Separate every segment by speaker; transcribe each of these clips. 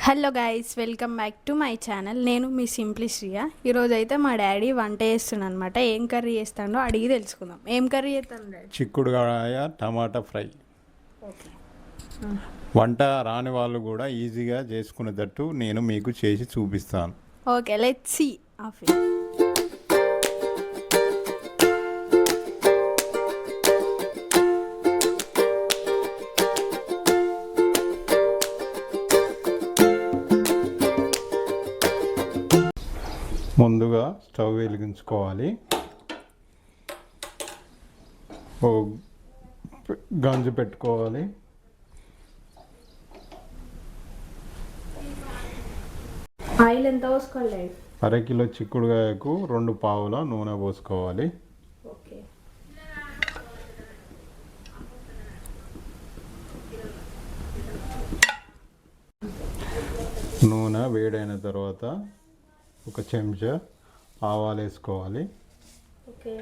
Speaker 1: Hello guys, welcome back to my channel. నేను మీ simply Shriya. ఈరోజు అయితే మా డాడీ వంట చేస్తున్నాను అనమాట. ఏం కర్రీ చేస్తాడో అడిగి తెలుసుకుందాం. ఏం కర్రీ చేస్తాను డాడీ?
Speaker 2: చిక్కుడుకాయ టమాటా ఫ్రై.
Speaker 1: ఓకే.
Speaker 2: వంట రాని వాళ్ళు కూడా ఈజీగా చేసుకునేటట్టు నేను మీకు చేసి చూపిస్తాను.
Speaker 1: Okay, let's see of it.
Speaker 2: ముందుగా స్టవ్ వెలిగించుకోవాలి. ఓ గంజు పెట్టుకోవాలి.
Speaker 1: ఆయిల్ ఎంత పోసుకోవాలి?
Speaker 2: అరకిలో చిక్కుడుకాయకు 2 పావుల నూనె పోసుకోవాలి.
Speaker 1: ఓకే.
Speaker 2: నూనె వేడైన తర్వాత ఒక చెంచా ఆవాలు వేసుకోవాలి.
Speaker 1: ఓకే.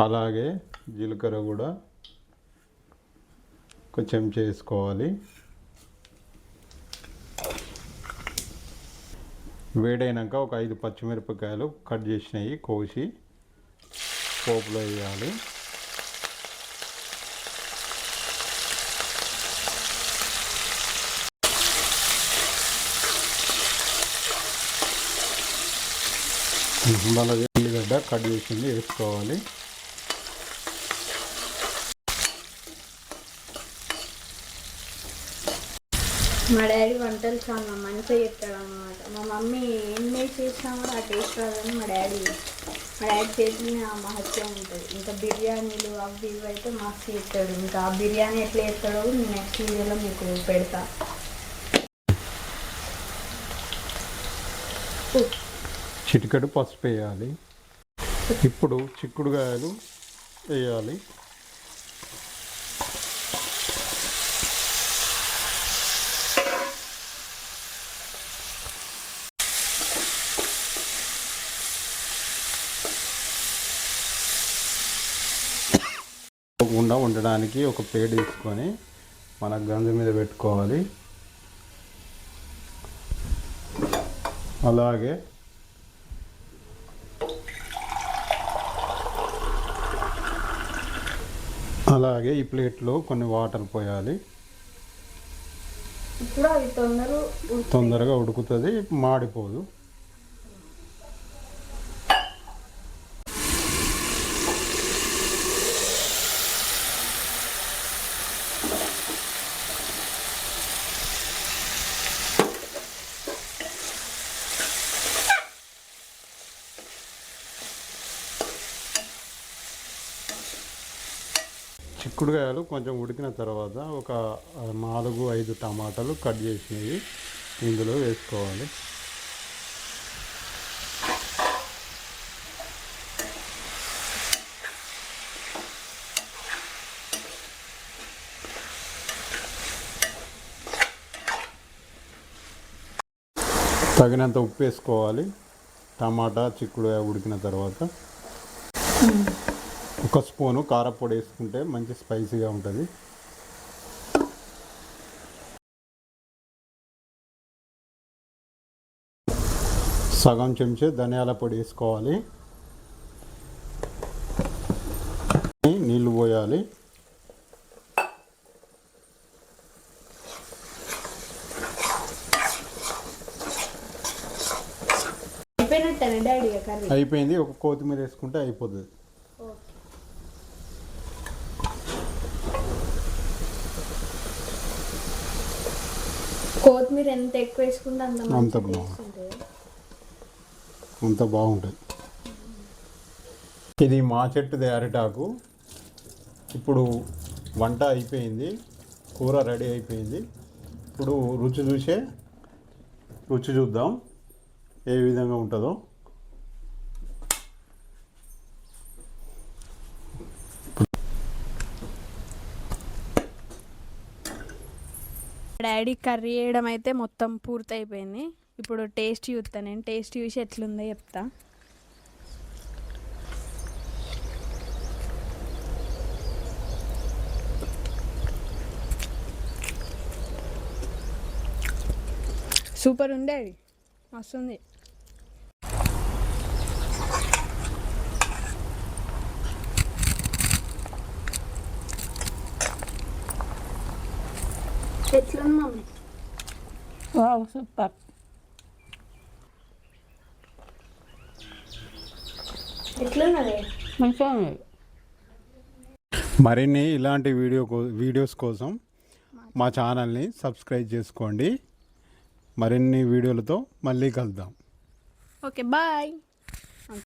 Speaker 2: అలాగే జీలకర్ర కూడా ఒక చెంచా వేసుకోవాలి. వేడైనాక ఒక 5 పచ్చిమిరపకాయలు కట్ చేసినవి కోసి పోపులో వేయాలి. అలాగే ఉల్లిగడ్డ కట్ చేసింది వేసుకోవాలి.
Speaker 1: మా డాడీ వంటలు చాలా మంచిగా చేస్తాడు అన్నమాట. మా మమ్మీ ఏం చేసినా కూడా ఆ టేస్ట్ రాదని మా డాడీ చేతిని ఆ మహత్యం ఉంటుంది. ఇంకా బిర్యానీలు అవి ఇవి అయితే మస్తు చేస్తాడు. ఇంకా ఆ బిర్యానీ ఎట్లా చేస్తాడో నేను నెక్స్ట్ వీడియోలో మీకు పెడతా.
Speaker 2: చిటికెడు పసుపు వేయాలి. ఇప్పుడు చిక్కుడుకాయలు వేయాలి. ఉండడానికి ఒక ప్లేట్ తీసుకొని మన గంజు మీద పెట్టుకోవాలి. అలాగే ఈ ప్లేట్లో కొన్ని వాటర్ పోయాలి. తొందరగా ఉడుకుతుంది, మాడిపోదు. చిక్కుడుకాయలు కొంచెం ఉడికిన తర్వాత ఒక 4-5 టమాటాలు కట్ చేసినవి ఇందులో వేసుకోవాలి. తగినంత ఉప్పు వేసుకోవాలి. టమాటా చిక్కుడుకాయ ఉడికిన తర్వాత ఒక స్పూను కారపొడి వేసుకుంటే మంచి స్పైసీగా ఉంటుంది. సగం చెంచా ధనియాల పొడి వేసుకోవాలి. నీళ్ళు పోయాలి. అయిపోయింది. ఒక కొత్తిమీర వేసుకుంటే అయిపోతుంది.
Speaker 1: కొత్తిమీర ఎంత ఎక్కువ వేసుకుంటే
Speaker 2: అంత బాగుంటుంది. ఇది మా చెట్టుది అరిటాకు. ఇప్పుడు వంట అయిపోయింది, కూర రెడీ అయిపోయింది. ఇప్పుడు రుచి చూద్దాం ఏ విధంగా ఉంటుందో.
Speaker 1: డాడీ కర్రీ వేయడం అయితే మొత్తం పూర్తయిపోయింది. ఇప్పుడు టేస్ట్ చూస్తా. నేను టేస్ట్ చూసి ఎట్లుందో చెప్తా. సూపర్ ఉంది డాడీ, వస్తుంది. ఎట్లుంది మమ్మీ?
Speaker 3: Wow, super.
Speaker 1: ఎట్లున్నది?
Speaker 3: మంచిగా ఉంది.
Speaker 2: మరిన్ని ఇలాంటి వీడియోస్ కోసం మా ఛానల్ని సబ్స్క్రైబ్ చేసుకోండి. మరిన్ని వీడియోలతో మళ్ళీ కలుద్దాం.
Speaker 1: Okay, bye.